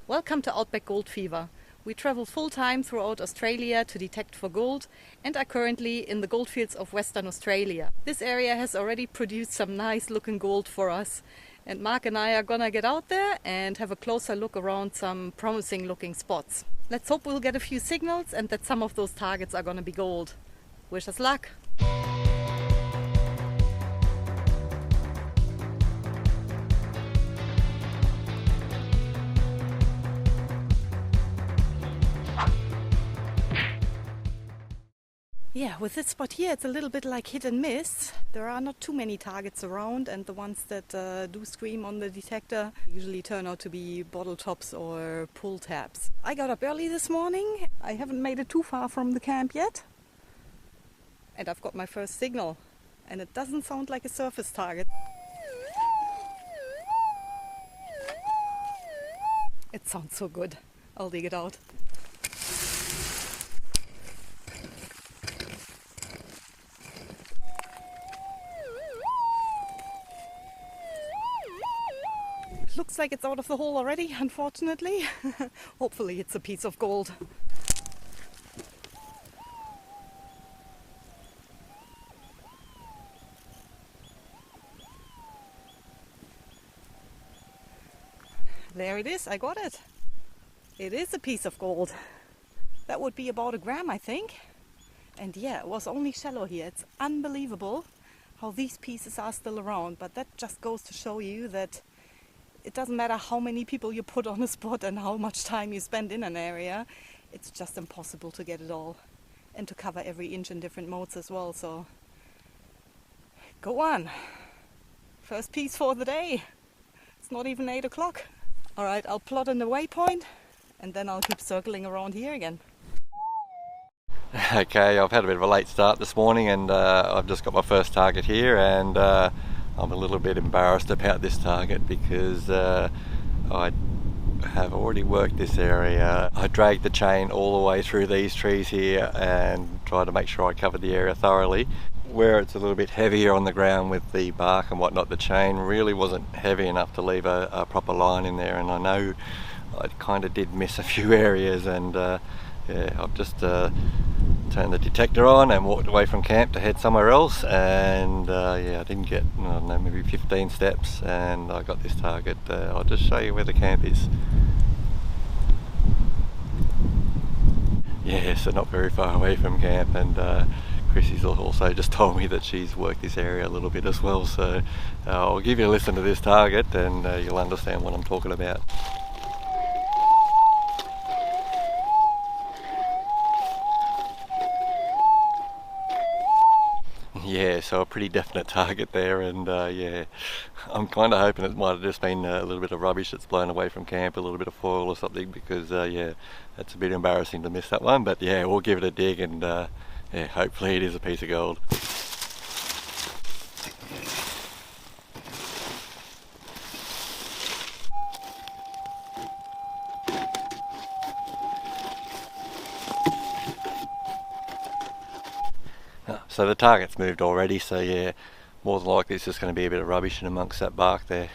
Welcome to Outback Goldfever. We travel full-time throughout Australia to detect for gold and are currently in the Goldfields of Western Australia. This area has already produced some nice looking gold for us, and Mark and I are gonna get out there and have a closer look around some promising looking spots. Let's hope we'll get a few signals and that some of those targets are gonna be gold. Wish us luck! Yeah, with this spot here, it's a little bit like hit and miss. There are not too many targets around, and the ones that do scream on the detector usually turn out to be bottle tops or pull tabs. I got up early this morning. I haven't made it too far from the camp yet. And I've got my first signal. And it doesn't sound like a surface target. It sounds so good. I'll dig it out. Looks like it's out of the hole already, unfortunately. Hopefully it's a piece of gold. There it is, I got it. It is a piece of gold. That would be about a gram, I think. And yeah, it was only shallow here. It's unbelievable how these pieces are still around, but that just goes to show you that it doesn't matter how many people you put on a spot and how much time you spend in an area, it's just impossible to get it all and to cover every inch in different modes as well. So go on. First piece for the day. It's not even 8 o'clock. Alright, I'll plot in the waypoint and then I'll keep circling around here again. Okay, I've had a bit of a late start this morning and I've just got my first target here, and I'm a little bit embarrassed about this target because I have already worked this area. I dragged the chain all the way through these trees here and tried to make sure I covered the area thoroughly. Where it's a little bit heavier on the ground with the bark and whatnot, the chain really wasn't heavy enough to leave a proper line in there, and I know I kind of did miss a few areas, and yeah, I've just turned the detector on and walked away from camp to head somewhere else, and yeah, I didn't get, I don't know, maybe 15 steps and I got this target. I'll just show you where the camp is. Yeah, so not very far away from camp, and Chrissy's also just told me that she's worked this area a little bit as well, so I'll give you a listen to this target and you'll understand what I'm talking about. Yeah, so a pretty definite target there, and yeah, I'm kind of hoping it might have just been a little bit of rubbish that's blown away from camp, a little bit of foil or something, because yeah, it's a bit embarrassing to miss that one, but yeah, we'll give it a dig, and yeah, hopefully it is a piece of gold. So the target's moved already, so yeah, more than likely it's just going to be a bit of rubbish in amongst that bark there.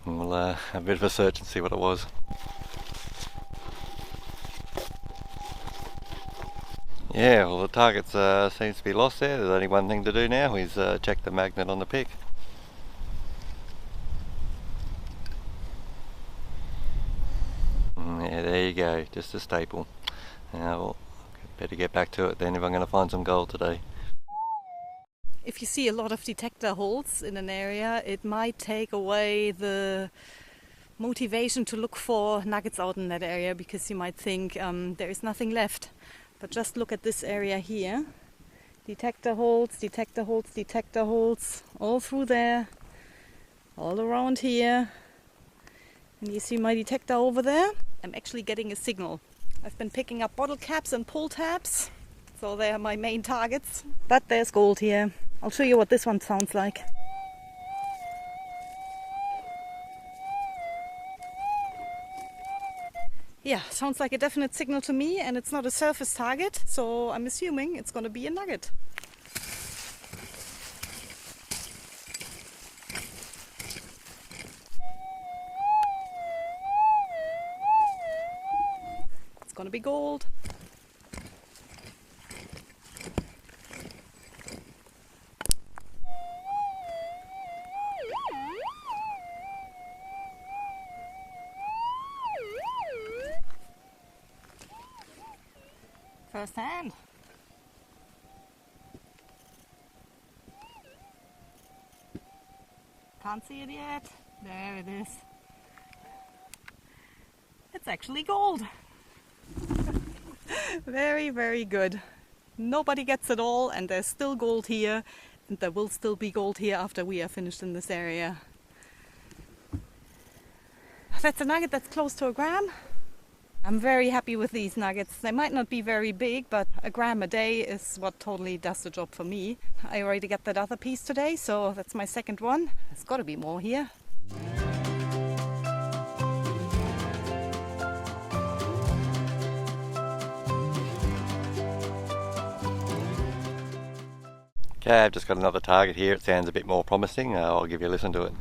And we'll have a bit of a search and see what it was. Yeah, well, the target seems to be lost there. There's only one thing to do now, is check the magnet on the pick. Yeah, there you go, just a staple. Well, better get back to it then if I'm going to find some gold today. If you see a lot of detector holes in an area, it might take away the motivation to look for nuggets out in that area, because you might think there is nothing left. But just look at this area here. Detector holes, detector holes, detector holes, all through there, all around here. And you see my detector over there? I'm actually getting a signal. I've been picking up bottle caps and pull tabs, so they are my main targets. But there's gold here. I'll show you what this one sounds like. Yeah, sounds like a definite signal to me, and it's not a surface target, so I'm assuming it's going to be a nugget. gonna be gold. First hand. Can't see it yet. There it is. It's actually gold. Very, very good. Nobody gets it all, and there's still gold here, and there will still be gold here after we are finished in this area. That's a nugget that's close to a gram. I'm very happy with these nuggets. They might not be very big, but a gram a day is what totally does the job for me. I already got that other piece today, so that's my second one. There's got to be more here. Okay, I've just got another target here. It sounds a bit more promising. I'll give you a listen to it.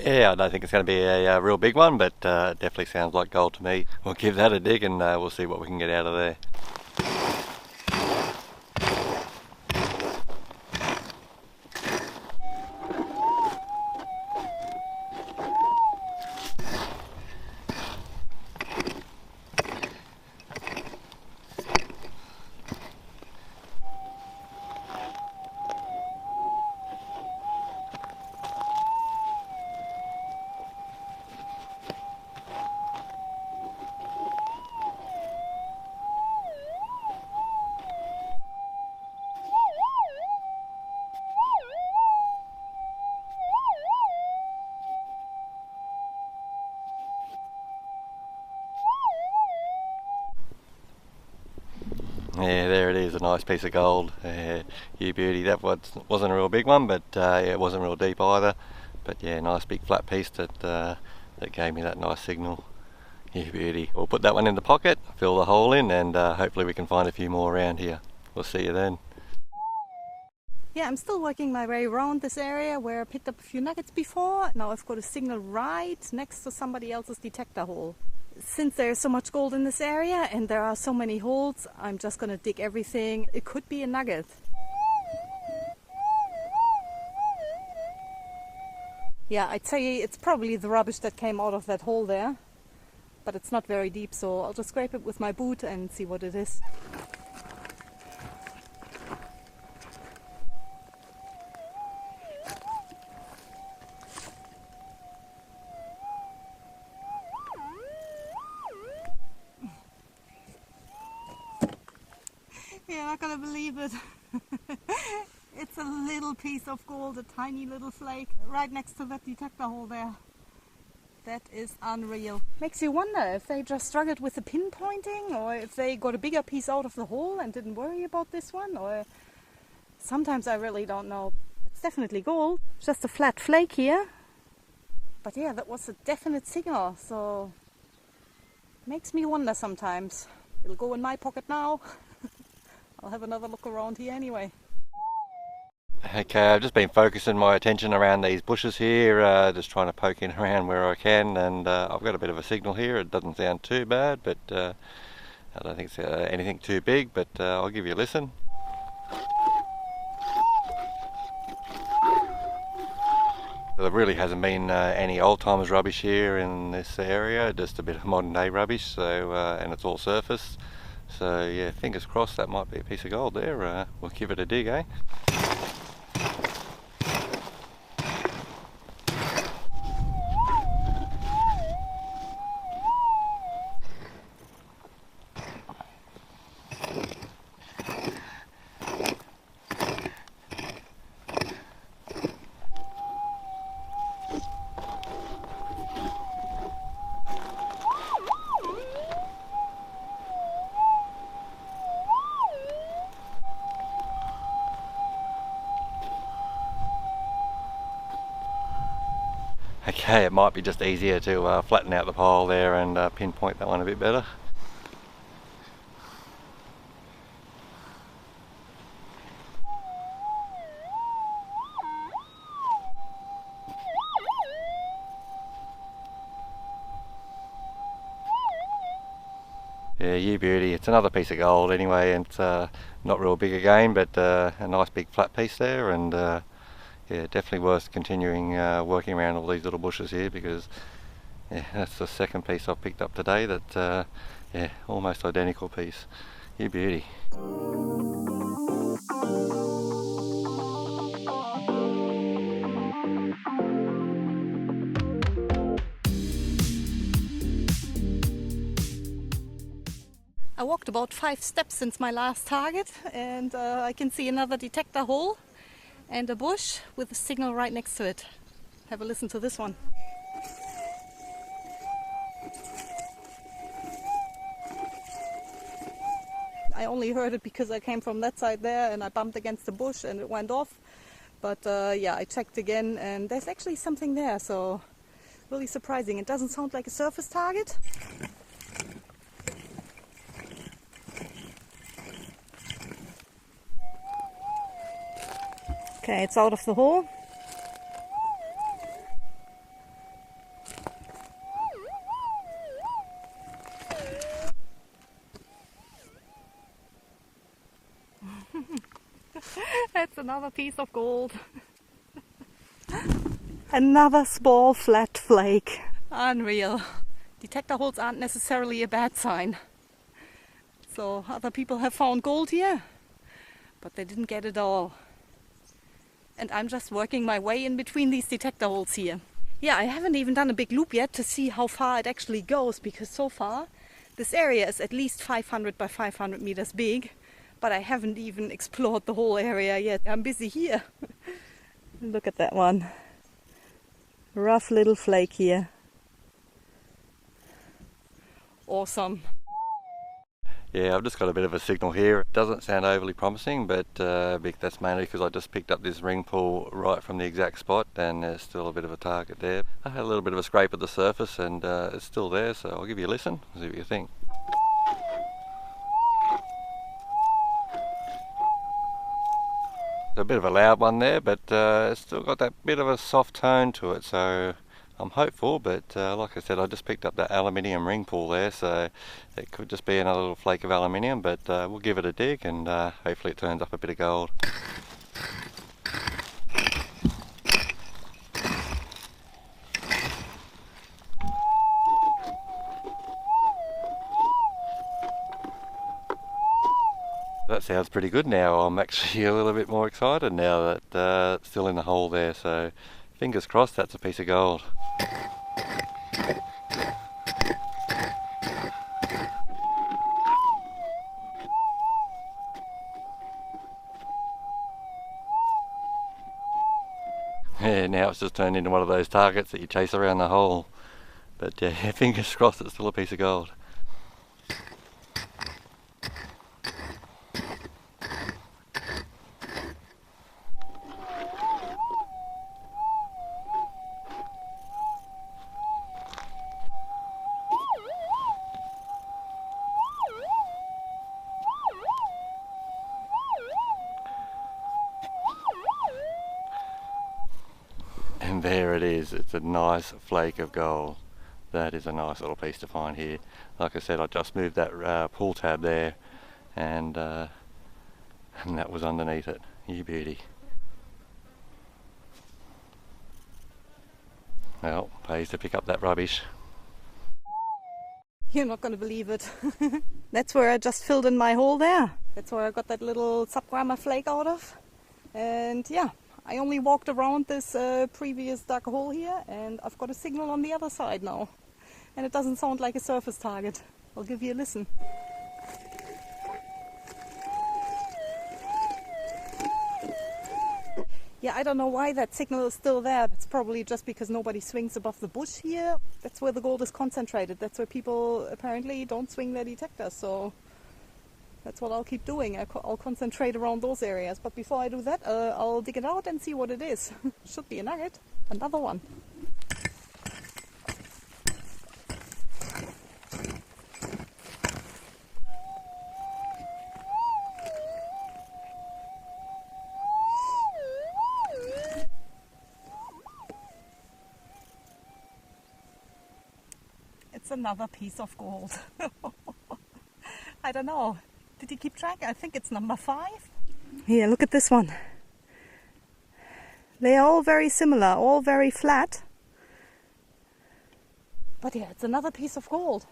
Yeah, I don't think it's going to be a real big one, but it definitely sounds like gold to me. We'll give that a dig and we'll see what we can get out of there. Yeah, there it is, a nice piece of gold. You beauty. That wasn't a real big one, but yeah, it wasn't real deep either. But yeah, nice big flat piece that gave me that nice signal. You beauty. We'll put that one in the pocket, fill the hole in, and hopefully we can find a few more around here. We'll see you then. Yeah, I'm still working my way around this area where I picked up a few nuggets before. Now I've got a signal right next to somebody else's detector hole. Since there's so much gold in this area and there are so many holes, I'm just gonna dig everything. It could be a nugget. Yeah, I'd say it's probably the rubbish that came out of that hole there, but it's not very deep, so I'll just scrape it with my boot and see what it is. You're not gonna believe it. It's a little piece of gold, a tiny little flake, right next to that detector hole there. That is unreal. Makes you wonder if they just struggled with the pinpointing, or if they got a bigger piece out of the hole and didn't worry about this one, or sometimes I really don't know. It's definitely gold, just a flat flake here. But yeah, that was a definite signal, so makes me wonder sometimes. It'll go in my pocket now. I'll have another look around here anyway. Okay, I've just been focusing my attention around these bushes here, just trying to poke in around where I can, and I've got a bit of a signal here. It doesn't sound too bad, but I don't think it's anything too big, but I'll give you a listen. There really hasn't been any old-timers rubbish here in this area, just a bit of modern-day rubbish, so and it's all surface. So yeah, fingers crossed that might be a piece of gold there. We'll give it a dig, eh? Okay, it might be just easier to flatten out the pile there and pinpoint that one a bit better. Yeah, you beauty. It's another piece of gold anyway, and it's not real big again, but a nice big flat piece there, and yeah, definitely worth continuing working around all these little bushes here, because yeah, that's the second piece I've picked up today that yeah, almost identical piece. You beauty. I walked about 5 steps since my last target, and I can see another detector hole and a bush with a signal right next to it. Have a listen to this one. I only heard it because I came from that side there and I bumped against the bush and it went off. But yeah, I checked again and there's actually something there, so really surprising. It doesn't sound like a surface target. Okay, it's out of the hole. That's another piece of gold. Another small flat flake. Unreal. Detector holes aren't necessarily a bad sign. So other people have found gold here, but they didn't get it all. And I'm just working my way in between these detector holes here. Yeah, I haven't even done a big loop yet to see how far it actually goes, because so far this area is at least 500 by 500 meters big, but I haven't even explored the whole area yet. I'm busy here. Look at that one. Rough little flake here. Awesome. Yeah, I've just got a bit of a signal here. It doesn't sound overly promising, but that's mainly because I just picked up this ring pull right from the exact spot, and there's still a bit of a target there. I had a little bit of a scrape at the surface, and it's still there, so I'll give you a listen, see what you think. A bit of a loud one there, but it's still got that bit of a soft tone to it, so I'm hopeful. But like I said, I just picked up that aluminium ring pull there, so it could just be another little flake of aluminium, but we'll give it a dig, and hopefully it turns up a bit of gold. That sounds pretty good now. I'm actually a little bit more excited now that it's still in the hole there, so fingers crossed that's a piece of gold. Yeah, now it's just turned into one of those targets that you chase around the hole. But yeah, fingers crossed it's still a piece of gold. And there it is. It's a nice flake of gold. That is a nice little piece to find here. Like I said, I just moved that pull tab there, and that was underneath it. You beauty. Well, pays to pick up that rubbish. You're not going to believe it. That's where I just filled in my hole there. That's where I got that little subgramma flake out of. And yeah, I only walked around this previous dark hole here, and I've got a signal on the other side now. And it doesn't sound like a surface target. I'll give you a listen. Yeah, I don't know why that signal is still there. It's probably just because nobody swings above the bush here. That's where the gold is concentrated. That's where people apparently don't swing their detectors. So that's what I'll keep doing. I'll concentrate around those areas. But before I do that, I'll dig it out and see what it is. Should be a nugget. Another one. It's another piece of gold. I don't know. Did you keep track? I think it's number 5. Here, look at this one. They are all very similar, all very flat. But yeah, it's another piece of gold.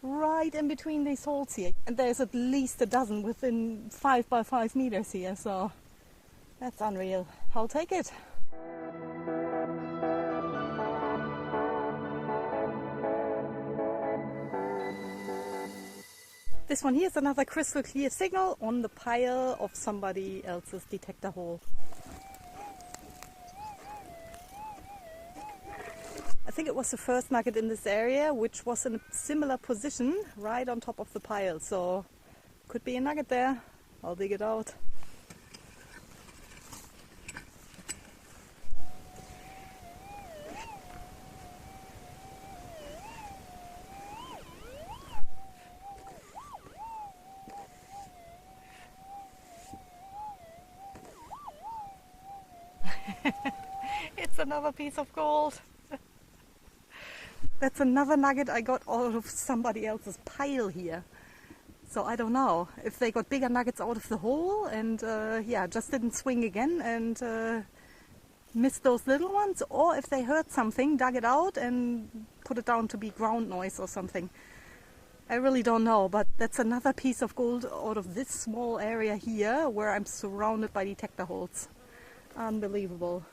Right in between these holes here. And there's at least a dozen within 5 by 5 meters here, so that's unreal. I'll take it. This one here is another crystal clear signal on the pile of somebody else's detector hole. I think it was the first nugget in this area, which was in a similar position right on top of the pile. So could be a nugget there. I'll dig it out. It's another piece of gold. That's another nugget I got out of somebody else's pile here. So I don't know if they got bigger nuggets out of the hole and yeah, just didn't swing again and missed those little ones, or if they heard something, dug it out and put it down to be ground noise or something. I really don't know, but that's another piece of gold out of this small area here where I'm surrounded by detector holes. Unbelievable.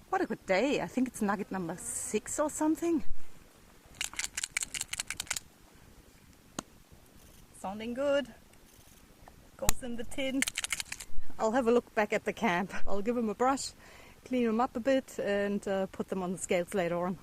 What a good day. I think it's nugget number 6 or something. Sounding good. Goes in the tin. I'll have a look back at the camp. I'll give them a brush, clean them up a bit and put them on the scales later on.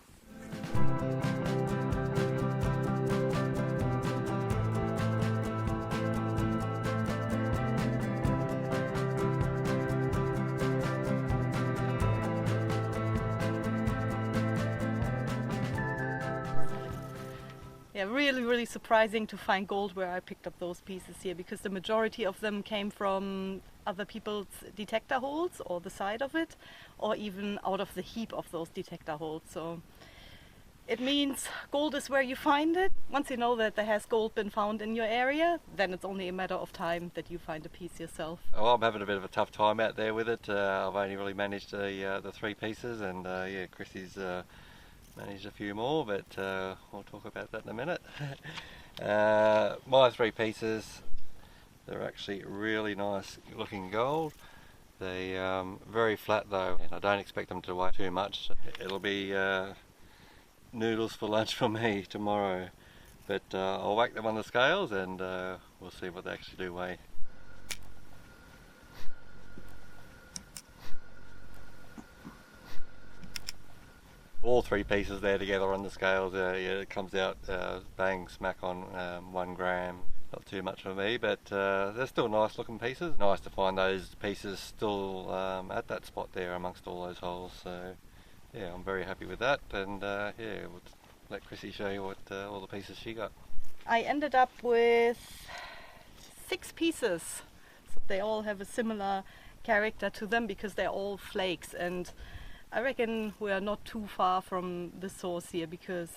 Yeah, really surprising to find gold where I picked up those pieces here, because the majority of them came from other people's detector holes or the side of it, or even out of the heap of those detector holes. So it means gold is where you find it. Once you know that there has gold been found in your area, then it's only a matter of time that you find a piece yourself. Well, I'm having a bit of a tough time out there with it. I've only really managed the 3 pieces, and yeah, Chrissy's managed a few more, but we'll talk about that in a minute. My 3 pieces, they're actually really nice looking gold. They very flat though, and I don't expect them to weigh too much. It'll be noodles for lunch for me tomorrow, but I'll whack them on the scales and we'll see what they actually do weigh. All 3 pieces there together on the scales, yeah, it comes out bang smack on 1 gram. Not too much for me, but they're still nice looking pieces. Nice to find those pieces still at that spot there amongst all those holes. So yeah, I'm very happy with that, and yeah, we'll let Chrissy show you what all the pieces she got. I ended up with 6 pieces. So they all have a similar character to them because they're all flakes, and I reckon we are not too far from the source here because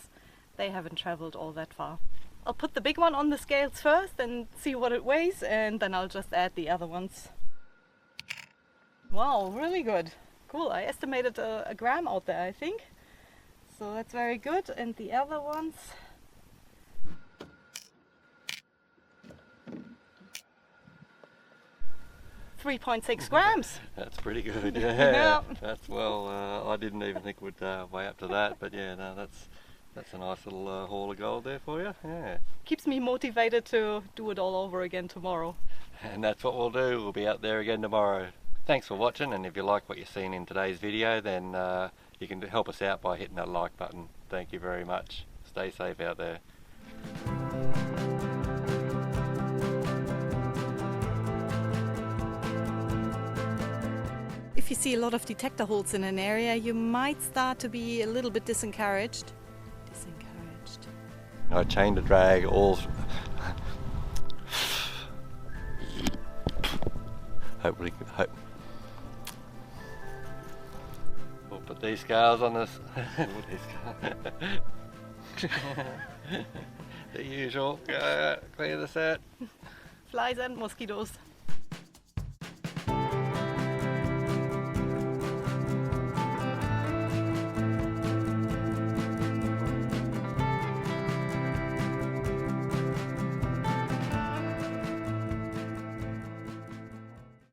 they haven't traveled all that far. I'll put the big one on the scales first and see what it weighs, and then I'll just add the other ones. Wow, really good. Cool, I estimated a gram out there, I think. So that's very good. And the other ones, 3.6 grams. That's pretty good, yeah. That's well, I didn't even think it would weigh up to that, but yeah, no, that's a nice little haul of gold there for you. Yeah. Keeps me motivated to do it all over again tomorrow. And that's what we'll do. We'll be out there again tomorrow. Thanks for watching, and if you like what you've seen in today's video, then you can help us out by hitting that like button. Thank you very much. Stay safe out there. If you see a lot of detector holes in an area, you might start to be a little bit disencouraged. I chain to drag all. Hopefully, we'll put these scales on this. The usual. Clear the set. Flies and mosquitoes.